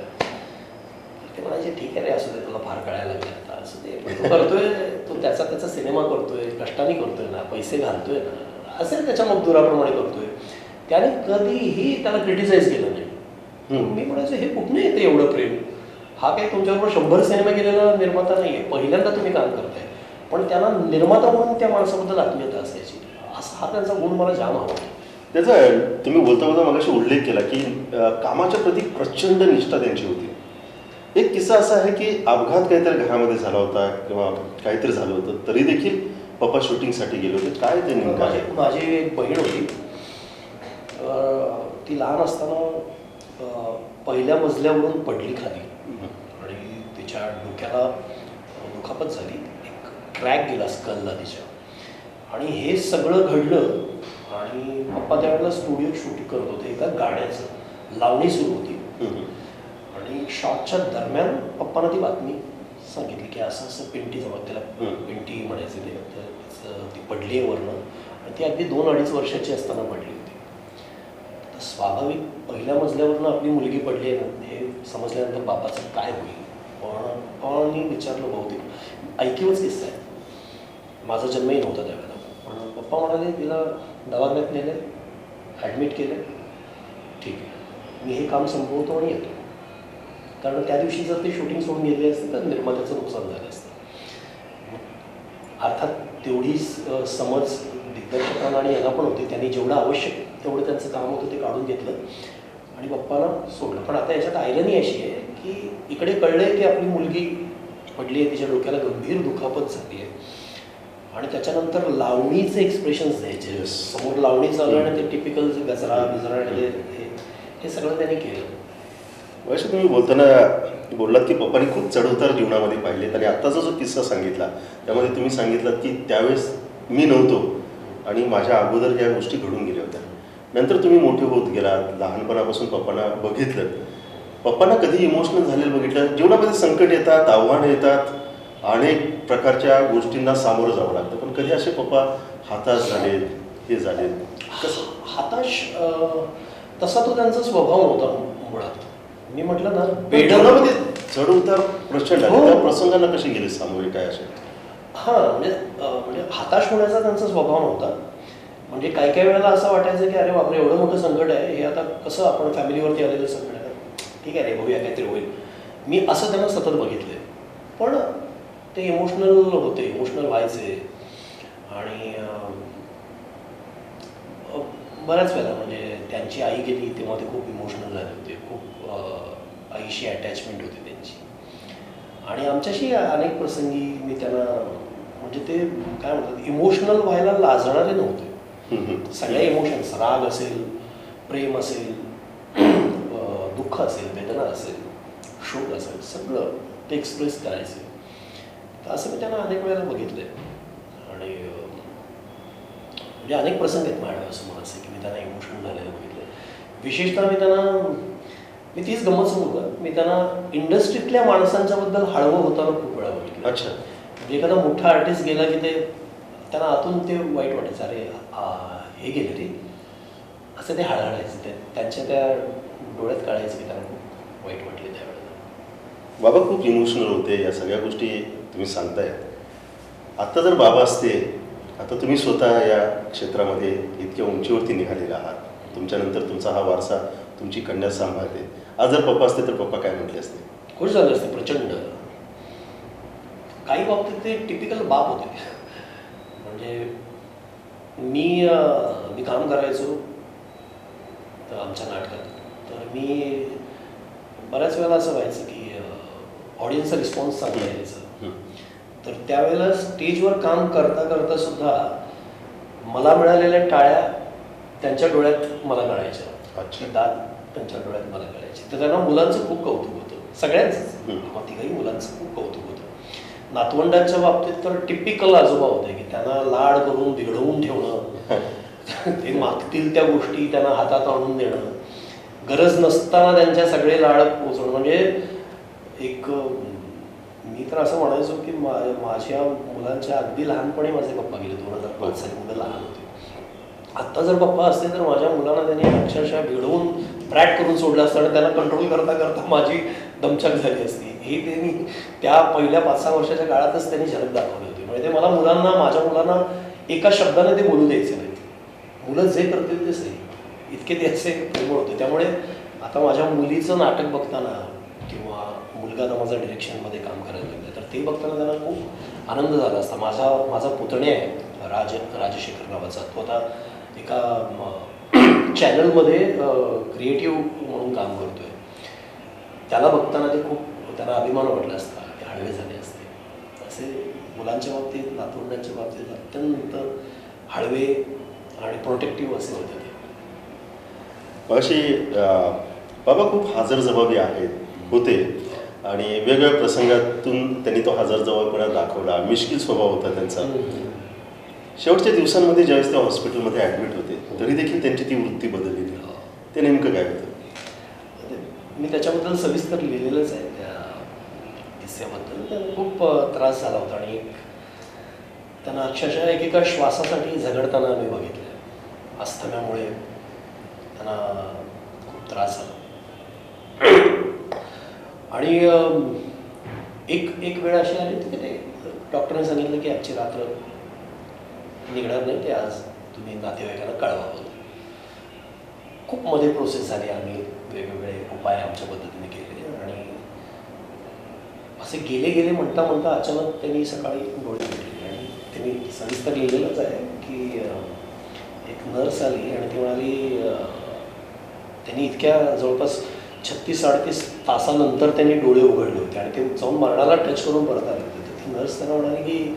ते म्हणायचे ठीक आहे रे, असू दे, तुला फार कळायला लागले आता, असं ते पण तो करतोय, तो त्याचा सिनेमा करतोय, कष्टाने करतोय ना, पैसे घालतोय ना, असेल त्याच्या मजदुराप्रमाणे करतोय. त्याने कधीही त्याला क्रिटिसाइज केलं नाही. मी म्हणायचं हे कुठनं येतं एवढं प्रेम? हा काही तुमच्याबरोबर 100 सिनेमा केलेला निर्माता नाही आहे, पहिल्यांदा तुम्ही काम करताय, पण त्यांना निर्माता म्हणून त्या माणसाबद्दल आत्मीयता असायची. असा हा त्यांचा गुण मला जाम आवडतो. त्याचा तुम्ही बोलता बोलता मगाशी उल्लेख केला की कामाच्या प्रती प्रचंड निष्ठा त्यांची होती. एक किस्सा असा आहे की अपघात काहीतरी घरामध्ये झाला होता किंवा काहीतरी झालं होतं, तरी देखील पप्पा शूटिंगसाठी गेले होते. काय ते नेमकं आहे? माझी एक बहीण होती, ती लहान असताना पहिल्या मजल्यावरून पडली खाली आणि तिच्या डोक्याला दुखापत झाली, एक क्रॅक गेला स्कलला तिच्या. आणि हे सगळं घडलं आणि पप्पा त्यावेळेला स्टुडिओत शूट करत होते एका गाण्याचं, लावणी सुरू होती आणि शॉटच्या दरम्यान पप्पानं ती बातमी सांगितली की असं असं पिंटी जवळ, त्याला पिंटी म्हणायचे ते, तर ती पडली आहे वरनं आणि ती अगदी 2-2.5 वर्षाची असताना पडली होती. तर स्वाभाविक पहिल्या मजल्यावरनं आपली मुलगी पडली आहे ना, हे समजल्यानंतर बापाचं काय होईल. पण मी विचारलं, बहुतेक ऐकीवच किस्सा आहे, माझा जन्मही नव्हता त्यावेळेला, पण पप्पा म्हणाले तिला दवाखान्यात नेले, ॲडमिट केले, ठीक आहे मी हे काम संपवतो आणि येतो. कारण त्या दिवशी जर ते शूटिंग सोडून गेले असते तर निर्मात्याचं नुकसान झालं असतं. अर्थात तेवढी समज दिग्दर्शकांना आणि यांना पण होती, त्यांनी जेवढं आवश्यक तेवढं त्यांचं काम होतं ते काढून घेतलं आणि पप्पाला सोडलं. पण आता याच्यात आयरनी अशी आहे की इकडे कळलंय की आपली मुलगी पडली आहे, तिच्या डोक्याला गंभीर दुखापत झाली आहे आणि त्याच्यानंतर लावणीचे एक्सप्रेशन्स द्यायचे, समोर लावणी चालू आणि ते टिपिकल गजरा बिजरा आणि हे सगळं त्यांनी केलं. वैसे तुम्ही बोलताना बोललात की पप्पांनी खूप चढउतार जीवनामध्ये पाहिलेत आणि आत्ताचा जो किस्सा सांगितला त्यामध्ये तुम्ही सांगितलात की त्यावेळेस मी नव्हतो आणि माझ्या अगोदर या गोष्टी घडून गेल्या होत्या. नंतर तुम्ही मोठे होत गेलात, लहानपणापासून पप्पांना बघितलं, पप्पांना कधी इमोशनल झालेलं बघितलं? जीवनामध्ये संकट येतात, आव्हानं येतात, अनेक प्रकारच्या गोष्टींना सामोरं जावं लागतं, पण कधी असे पप्पा हताश झालेत, हे झालेत? कसं हताश? तसा तो त्यांचा स्वभाव नव्हता मुळात. मी म्हटलं ना, जीवनामध्ये चढ उतार प्रचंड आहे, त्या प्रसंगांना कसे गेले सामोरे, काय असे? हां, म्हणजे हताश होण्याचा त्यांचा स्वभाव नव्हता. म्हणजे काही काही वेळेला असं वाटायचं की अरे बापरे, एवढं मोठं संकट आहे, हे आता कसं आपण फॅमिलीवरती आलेलं संकट आहे, ठीक आहे रे, बघूया काहीतरी होईल. मी असं त्यांना सतत बघितलं, पण ते इमोशनल होते, इमोशनल व्हायचे आणि बऱ्याच वेळेला म्हणजे त्यांची आई गेली तेव्हा ते खूप इमोशनल झाले होते, खूप आईशी अटॅचमेंट होती त्यांची. आणि आमच्याशी अनेक प्रसंगी मी त्यांना म्हणजे ते काय म्हणतात, इमोशनल व्हायला लाजणारे नव्हते. सगळ्या इमोशन्स, राग असेल, प्रेम असेल, दुःख असेल, वेदना असेल, शोक असेल, सगळं ते एक्सप्रेस करायचे. तर असं मी त्यांना अनेक वेळेला बघितलं आहे आणि म्हणजे अनेक प्रसंग आहेत माझ्याकडे असं मला असं की मी त्यांना इमोशनल झालेलं बघितलं आहे. विशेषतः मी तीच गंमत सांगू का, मी त्यांना इंडस्ट्रीतल्या माणसांच्याबद्दल हळवं होताना खूप वेळा बघितलं. अच्छा. म्हणजे एखादा मोठा आर्टिस्ट गेला की ते त्यांना आतून ते वाईट वाटायचं, अरे हे गेले रे, असं ते हळहळायचं, ते त्यांच्या त्या डोळ्यात कळायचं की त्यांना खूप वाईट वाटले त्यावेळेला. बाबा खूप इमोशनल होते, या सगळ्या गोष्टी तुम्ही सांगताय. आत्ता जर बाबा असते, आता तुम्ही स्वतः या क्षेत्रामध्ये इतक्या उंचीवरती निघालेला आहात, तुमच्यानंतर तुमचा हा वारसा तुमची कन्या सांभाळते, आज जर पप्पा असते तर पप्पा काय म्हटले असते? खुश झाले असते प्रचंड. काही बाबतीत ते टिपिकल बाप होते. म्हणजे मी काम करायचो तर आमच्या नाटकात, तर मी बऱ्याच वेळेला असं व्हायचं की ऑडियन्सचा रिस्पॉन्स चांगला यायचा, तर त्यावेळेला स्टेजवर काम करता करता सुद्धा मला मिळालेल्या टाळ्या त्यांच्या डोळ्यात मला कळायच्या, दाद त्यांच्या डोळ्यात मला कळायचे. तर त्यांना मुलांचं खूप कौतुक होतं, सगळ्यांचंच, तिघही मुलांचं खूप कौतुक होतं. नातवंडांच्या बाबतीत तर टिपिकल आजोबा होते की त्यांना लाड करून बिघडवून ठेवणं, ते मागतील त्या गोष्टी त्यांना हातात आणून देणं, गरज नसताना त्यांच्या सगळे लाड पोचवणं. म्हणजे एक मी तर असं म्हणायचो की माझ्या मुलांच्या अगदी लहानपणी माझे पप्पा गेले, 2005 साली मुलं लहान होते. आत्ता जर पप्पा असते तर माझ्या मुलांना त्यांनी अक्षरशः भिडवून फ्रॅट करून सोडलं असतं आणि त्यांना कंट्रोल करता करता माझी दमछाक झाली असती. हे त्यांनी त्या पहिल्या 5-6 वर्षाच्या काळातच त्यांनी झलक दाखवली होती. म्हणजे ते मला माझ्या मुलांना एका शब्दाने ते बोलू द्यायचे नाही. मुलं जे करतील ते सही, इतके त्याचे प्रेमळ होते. त्यामुळे आता माझ्या मुलीचं नाटक बघताना किंवा मुलगा आता माझा डिरेक्शनमध्ये काम करायला लागला तर ते बघताना त्यांना खूप आनंद झाला असता. माझा पुतणे आहे राजशेखर नावाचा, तो आता एका चॅनलमध्ये क्रिएटिव्ह म्हणून काम करतोय. त्याला बघताना ते खूप त्यांना अभिमान वाटला असता, ते हळवे झाले असते. असे मुलांच्या बाबतीत, नातवंडांच्या बाबतीत अत्यंत हळवे आणि प्रोटेक्टिव्ह असे होते ते. अशी बाबा खूप हजरजबाबी होते आणि वेगवेगळ्या प्रसंगातून त्यांनी तो हजरजबाबीपणा दाखवला. मिश्किल स्वभाव होता त्यांचा. शेवटच्या दिवसांमध्ये ज्यावेळेस ते हॉस्पिटलमध्ये ॲडमिट होते तरी देखील त्यांची ती वृत्ती बदलली. ते नेमकं काय होतं? मी त्याच्याबद्दल सविस्तर लिहिलेलंच आहे त्या किस्स्याबद्दल. त्यांना खूप त्रास झाला होता आणि त्यांना अक्षरशः एकेका श्वासासाठी झगडताना मी बघितलं. अस्थम्यामुळे त्यांना खूप त्रास झाला आणि एक वेळ अशी आली की ते डॉक्टरने सांगितलं की आजची रात्र निघणार नाही, ते आज तुम्ही नातेवाईकांना कळवावं. खूप मध्ये प्रोसेस झाली. आम्ही वेगवेगळे उपाय आमच्या पद्धतीने केले आणि असे गेले म्हणता अचानक त्यांनी सकाळी डोळे उघडले आणि त्यांनी सविस्तर लिहिलेलंच आहे की एक नर्स आली आणि ती म्हणाली, त्यांनी इतक्या जवळपास 36-38 तासानंतर त्यांनी डोळे उघडले होते आणि ते जाऊन मरणाला टच करून परत आले होते. तर ती नर्स त्यांना म्हणाली की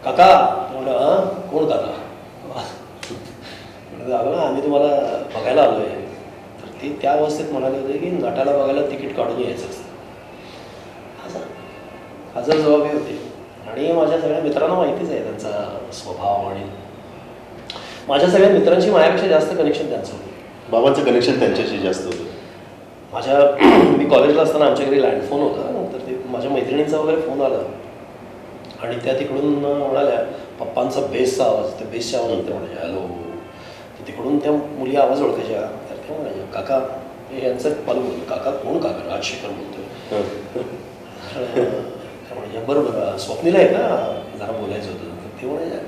काका. म्हणलं हां, कोण काका? म्हणलं आम्ही तुम्हाला बघायला आलो आहे. तर ते त्या अवस्थेत म्हणाले होते की नटाला बघायला तिकीट काढून यायचं असतं. हजरजबाबी होते आणि माझ्या सगळ्या मित्रांना माहितीच आहे त्यांचा स्वभाव आणि माझ्या सगळ्या मित्रांशी माझ्यापेक्षा जास्त कनेक्शन त्यांचं होतं. बाबांचं कनेक्शन त्यांच्याशी जास्त होतं. मी कॉलेजला असताना आमच्या घरी लँडफोन होता. नंतर ते माझ्या मैत्रिणींचा वगैरे फोन आला आणि त्या तिकडून म्हणाल्या पप्पांचा बेसचा आवाज, त्या बेसच्या आवाजात ते म्हणायच्या हॅलो. तर तिकडून त्या मुली आवाज ओळखायच्या. तर त्या म्हणायच्या काका. हे यांचं पालू बोलतो. काका कोण? काका राजशेखर बोलतोय. त्या म्हणायच्या बरोबर स्वप्नीला आहे का, जरा बोलायचं होतं. तर ते म्हणायच्या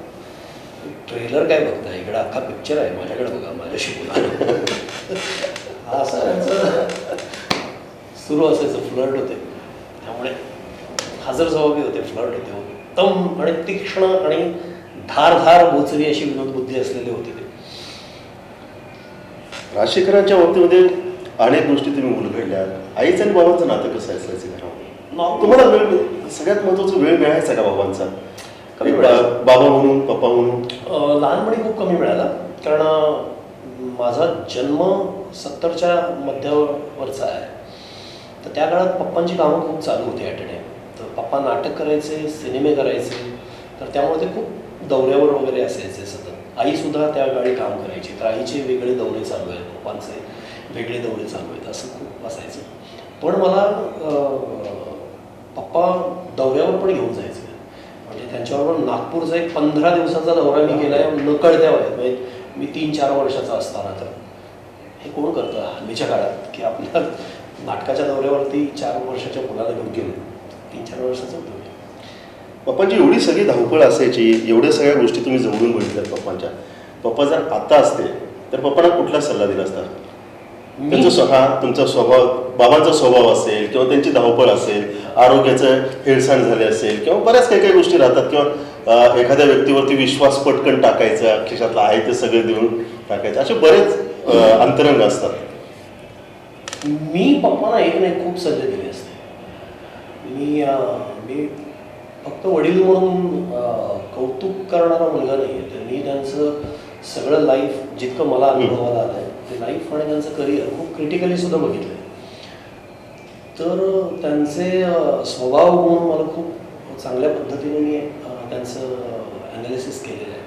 ट्रेलर काय बघताय, इकडे अख्खा पिक्चर आहे, माझ्याकडे बघा, माझ्याशी बोला. हा असं सुरू असायचं. फ्लर्ट होते. त्यामुळे हजरजबाबी होते, फ्लर्ट होते, उत्तम आणि तीक्ष्ण आणि धारधार बोचरी अशी विनोदबुद्धी असलेले होते ते. राजशेखरांच्या बाबतीमध्ये अनेक गोष्टी तुम्ही उलगडल्या. आईचं आणि बाबांचं नातं कसं असायचं घरामध्ये? तुम्हाला वेळ, सगळ्यात महत्त्वाचा वेळ मिळायचा का बाबांचा? बाबा म्हणून, पप्पा म्हणून? लहानपणी खूप कमी मिळाला, कारण माझा जन्म 70च्या मध्यावरचा आहे. तर त्या काळात पप्पांची कामं खूप चालू होती ॲट अ टाईम. तर पप्पा नाटक करायचे, सिनेमे करायचे, तर त्यामुळे ते खूप दौऱ्यावर वगैरे असायचे सतत. आईसुद्धा त्या काळी काम करायची, तर आईचे वेगळे दौरे चालू आहेत, पप्पांचे वेगळे दौरे चालू आहेत, असं खूप असायचं. पण मला पप्पा दौऱ्यावर पण घेऊन जायचे. म्हणजे त्यांच्याबरोबर नागपूरचा एक 15 दिवसाचा दौरा मी केला आहे नकळत्या वयात. म्हणजे मी 3-4 वर्षाचा असताना. तर हे कोण करतं हल्लीच्या काळात की आपल्या नाटकाच्या दौऱ्यावरती 4 वर्षाच्या मुलाला घेऊन गेले. 3-4 वर्षाचं होतं. पप्पांची एवढी सगळी धावपळ असायची, एवढ्या सगळ्या गोष्टी तुम्ही जवळून बघितल्यात पप्पांच्या. पप्पा जर आता असते तर पप्पांना कुठला सल्ला दिला असता? त्यांचा तुमचा स्वभाव, बाबांचा स्वभाव असेल किंवा त्यांची धावपळ असेल, आरोग्याचं हेळसांड झाले असेल किंवा बऱ्याच काही गोष्टी राहतात, किंवा एखाद्या व्यक्तीवरती विश्वास पटकन टाकायचा, खिशातलं आहे ते सगळं देऊन टाकायचं, असे बरेच अंतरंग असतात. मी पप्पांना एक नाही खूप सल्ले दिले असते. मी फक्त वडील म्हणून कौतुक करणारा मुलगा नाही आहे. तर मी त्यांचं सगळं लाईफ जितकं मला अनुभवाला आलं आहे ते लाईफ आणि त्यांचं करिअर खूप क्रिटिकली सुद्धा बघितलं आहे. तर त्यांचे स्वभाव म्हणून मला खूप चांगल्या पद्धतीने मी त्यांचं ॲनालिसिस केलेलं आहे.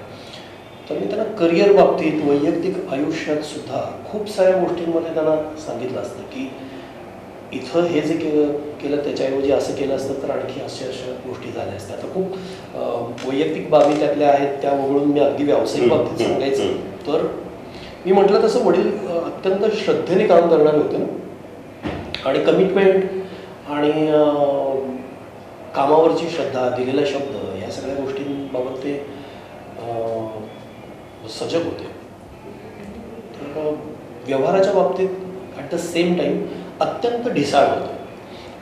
तर मी त्यांना करिअर बाबतीत, वैयक्तिक आयुष्यात सुद्धा खूप साऱ्या गोष्टींमध्ये त्यांना सांगितलं असतं की इथं हे जे केलं त्याच्याऐवजी असं केलं असतं तर आणखी अशा गोष्टी झाल्या असत्या. आता खूप वैयक्तिक बाबी त्यातल्या आहेत, त्या वगळून मी अगदी व्यावसायिक बाबतीत सांगायचं तर मी म्हटलं तसं वडील अत्यंत श्रद्धेने काम करणारे होते ना, आणि कमिटमेंट आणि कामावरची श्रद्धा, दिलेला शब्द, या सगळ्या गोष्टींबाबत ते सजग होते. तर व्यवहाराच्या बाबतीत ॲट द सेम टाईम अत्यंत ढिसाळ होते.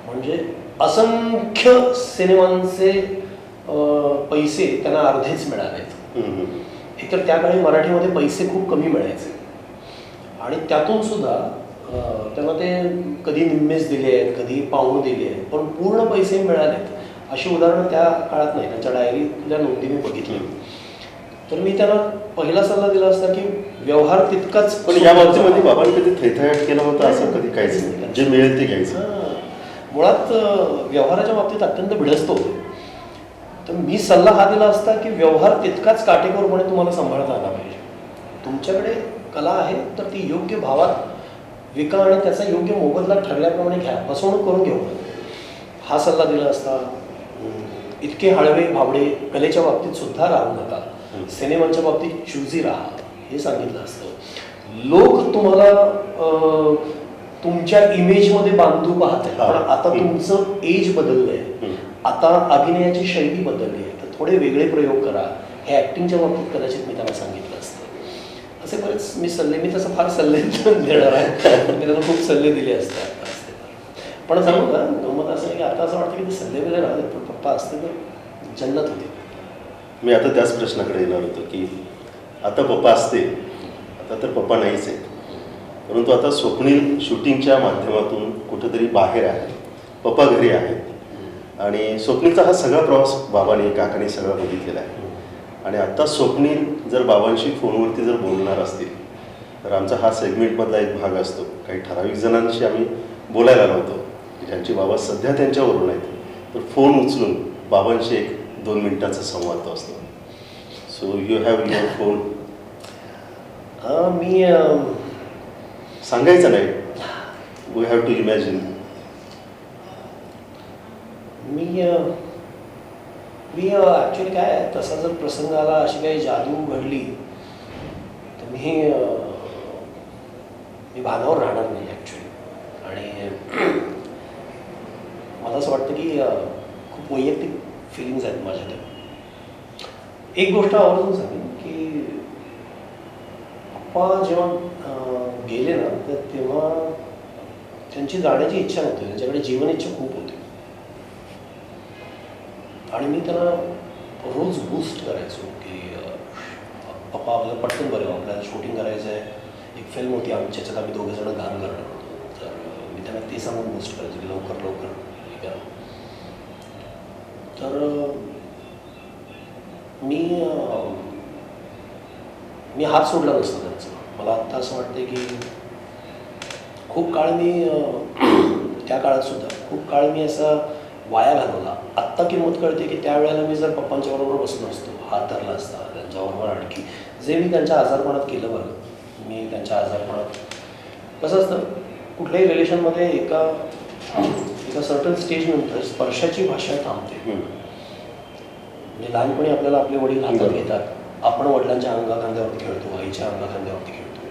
म्हणजे असंख्य सिनेमांचे पैसे त्यांना अर्धेच मिळालेत. एकतर त्या काळी मराठीमध्ये पैसे खूप कमी मिळायचे आणि त्यातून सुद्धा त्यांना ते कधी निम्मेच दिले आहेत, कधी पाऊण दिले आहेत, पण पूर्ण पैसे मिळालेत अशी उदाहरणं त्या काळात नाही. त्यांच्या डायरीतल्या नोंदी मी बघितल्या. तर मी त्यांना पहिला सल्ला दिला असता की व्यवहार तितकाच. पण या बाबतीमध्ये बाबांनी कधी थैथयाट केलं होतं असं कधी काहीच नाही, जे मिळेल ते घ्यायचं. मुळात व्यवहाराच्या बाबतीत अत्यंत भिडस्त होते. तर मी सल्ला हा दिला असता की व्यवहार तितकाच काटेकोरपणे तुम्हाला सांभाळता आला पाहिजे. तुमच्याकडे कला आहे तर ती योग्य भावात विका आणि त्याचा योग्य मोबदला ठरल्याप्रमाणे घ्या, फसवणूक करून घेऊ नका हा सल्ला दिला असता. इतके हळवे भावडे कलेच्या बाबतीत सुद्धा राहू नका, सिनेमांच्या बाबतीत चुजी राहा हे सांगितलं असतं. लोक तुम्हाला तुमच्या इमेजमध्ये बांधू पाहत आहेत, पण आता तुमचं एज बदललंय, आता अभिनयाची शैली बदलली आहे, तर थोडे वेगळे प्रयोग करा. हे ऍक्टिंगच्या बाबतीत कदाचित मी त्यांना सांगितलं असतं. असे बरेच मी सल्ले, मी तसं फार सल्ले देणार आहे, मी त्यांना खूप सल्ले दिले असते. पण सांगू का, गमत असं आहे की आता असं वाटतं की ते सल्ले वगैरे राहते, पण पप्पा असते तर जन्नत होती. मी आता त्याच प्रश्नाकडे येणार होतो की आता पप्पा असते, आता तर पप्पा नाहीच आहेत, परंतु आता स्वप्नील शूटिंगच्या माध्यमातून कुठेतरी बाहेर आहे, पप्पा घरी आहेत आणि स्वप्नीलचा हा सगळा प्रवास बाबांनी काकांनी सगळा बघितलेला आहे. आणि आत्ता स्वप्नील जर बाबांशी फोनवरती जर बोलणार असतील तर आमचा हा सेगमेंटमधला एक भाग असतो. काही ठराविक जणांशी आम्ही बोलायला लावतो ज्यांची बाबा सध्या त्यांच्यावरून आहेत, तर फोन उचलून बाबांशी 1-2 मिनिटाचा संवाद तो असतो. So you have your phone. मी सांगायचं नाही, वी हॅव टू इमॅजिन. मी ॲक्च्युली काय, तसा जर प्रसंग आला, अशी काही जादू घडली तर मी भानावर राहणार नाही ॲक्च्युली. आणि मला असं वाटतं की खूप वैयक्तिक फिलिंग्स आहेत माझ्या त्या. एक गोष्ट आवर्जून सांगेन की पप्पा जेव्हा गेले ना, तर तेव्हा त्यांची जाण्याची इच्छा नव्हती, त्यांच्याकडे जीवन इच्छा खूप होती. आणि मी त्यांना रोज बूस्ट करायचो की पप्पा आपल्याला पटकन बरं, आपल्याला शूटिंग करायचं आहे, एक फिल्म होती आमच्याच्यात, आम्ही 2 जण गाणं करणार होतो. तर मी त्यांना ते सांगून बूस्ट करायचो की लवकर लवकर हे करा. तर मी हात सोडला नसता त्यांचा. मला आत्ता असं वाटतं की खूप काळ मी त्या काळात सुद्धा खूप काळ मी असा वाया घालवला. आत्ता किंमत कळते की त्यावेळेला मी जर पप्पांच्या बरोबर बसलो असतो, हात धरला असता त्यांच्याबरोबर, आणखी जे मी त्यांच्या आजारपणात केलं बरं. मी त्यांच्या आजारपणात कसं असतं, कुठल्याही रिलेशनमध्ये एका सर्टन स्टेजनंतर स्पर्शाची भाषा थांबते. म्हणजे लहानपणी आपल्याला आपले वडील हातात घेतात, आपण वडिलांच्या अंगाखांद्यावरती खेळतो, आईच्या अंगाखांद्यावरती खेळतो.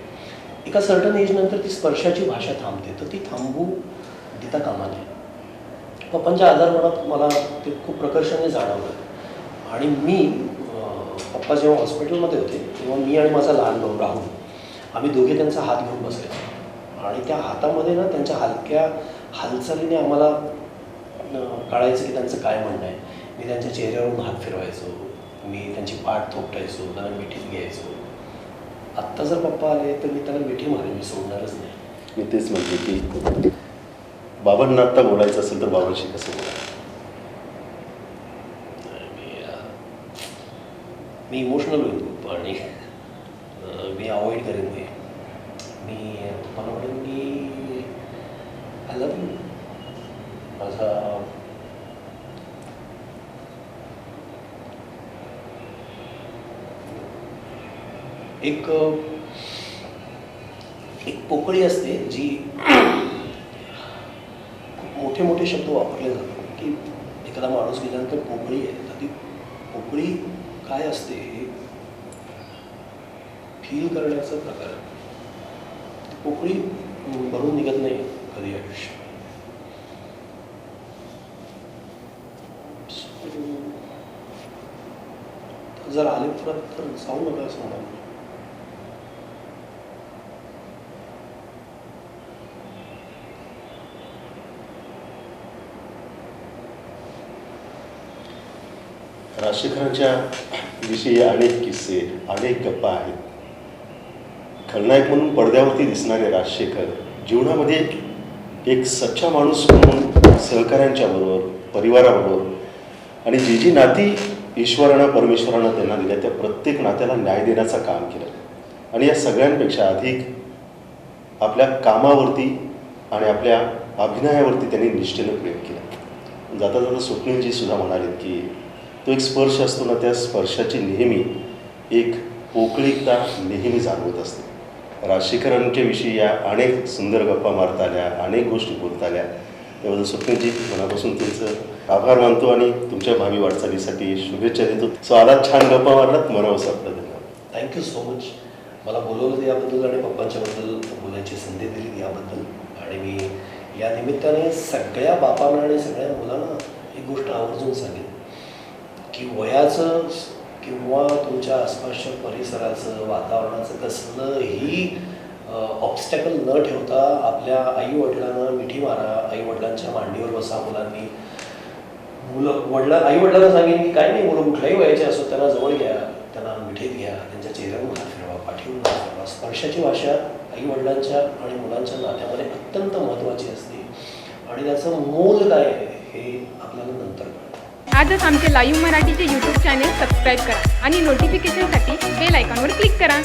एका सर्टन एजनंतर ती स्पर्शाची भाषा थांबते, तर ती थांबू देता कामा नये. पप्पांच्या आजारपणात मला ते खूप प्रकर्षाने जाणवलं. आणि मी पप्पा जेव्हा हॉस्पिटलमध्ये होते तेव्हा मी आणि माझा लहान भाऊ राहुल, आम्ही दोघे त्यांचा हात घेऊन बसायचो. आणि त्या हातामध्ये ना त्यांच्या हलक्या हालचालीने आम्हाला कळायचं की त्यांचं काय म्हणणं आहे. मी त्यांच्या चेहऱ्यावरून हात फिरवायचो, मी त्यांची पाठ थोपटायचो, त्यांना मिठीत घ्यायचो. आत्ता जर पप्पा आले तर मी त्यांना मिठी मारेन, मी सोडणारच नाही. मी तेच म्हणते की बाबांना आत्ता बोलायचं असेल तर बाबांशी कसं बोलायचं. मी इमोशनल होईल खूप आणि मी अवॉइड करेन ते. मी मला म्हणेन की आय लव्ह यू. माझा एक पोकळी असते जी खूप मोठे मोठे शब्द वापरले जातात की एखादा माणूस गेल्यानंतर पोकळी आहे, तर ती पोकळी काय असते हे फील करण्याचा प्रकार आहे. ती पोकळी भरून निघत नाही कधी आयुष्य. जर आले परत तर जाऊ नका असं म्हणाल. राजशेखरांच्या विषयी अनेक किस्से, अनेक गप्पा आहेत. खलनायक म्हणून पडद्यावरती दिसणारे राजशेखर जीवनामध्ये एक सच्चा माणूस म्हणून सहकाऱ्यांच्या बरोबर, परिवाराबरोबर आणि जी जी नाती ईश्वरानं परमेश्वरानं त्यांना दिल्या त्या प्रत्येक नात्याला न्याय देण्याचं काम केलं. आणि या सगळ्यांपेक्षा अधिक आपल्या कामावरती आणि आपल्या अभिनयावरती त्यांनी निष्ठेनं प्रेम केलं. जाता जाता स्वप्नीलजी सुद्धा म्हणालेत की तो एक स्पर्श असतो ना, त्या स्पर्शाची नेहमी एक पोकळीकता नेहमी जाणवत असते. राजशेखरांच्या विषयी या अनेक सुंदर गप्पा मारता आल्या, अनेक गोष्टी बोलता आल्या. त्याबद्दल स्वप्नीलजी मनापासून तुमचं आभार मानतो आणि तुमच्या भावी वाटचालीसाठी शुभेच्छा देतो. सो आला छान गप्पा मारलात, मनापासून आपलं धन्यवाद. Thank you so much. मला बोलवलं याबद्दल आणि पप्पांच्याबद्दल बोलायची संधी दिली याबद्दल. आणि मी या निमित्ताने सगळ्या बापांना आणि सगळ्या मुलांना एक गोष्ट आवर्जून सांगेन की वयाचं किंवा तुमच्या आसपासच्या परिसराचं, वातावरणाचं कसलंही ऑब्स्टॅकल न ठेवता आपल्या आईवडिलांना मिठी मारा. आईवडिलांच्या मांडीवर बसा मुलांनी. आईवडिलांना सांगेन की काय नाही, मुलं कुठल्याही वयाचे असो त्यांना जवळ घ्या, त्यांना मिठीत घ्या, त्यांच्या चेहऱ्यावर हात फिरवा, पाठीवरून हात फिरवा. स्पर्शाची भाषा आईवडिलांच्या आणि मुलांच्या नात्यामध्ये अत्यंत महत्त्वाची असते आणि त्याचं मोल काय आहे हे आपल्याला नंतर कळतं. आजच आमचे लाईव्ह मराठीचे यूट्यूब चॅनेल सबस्क्राईब करा आणि नोटिफिकेशनसाठी बेल आयकॉनवर क्लिक करा.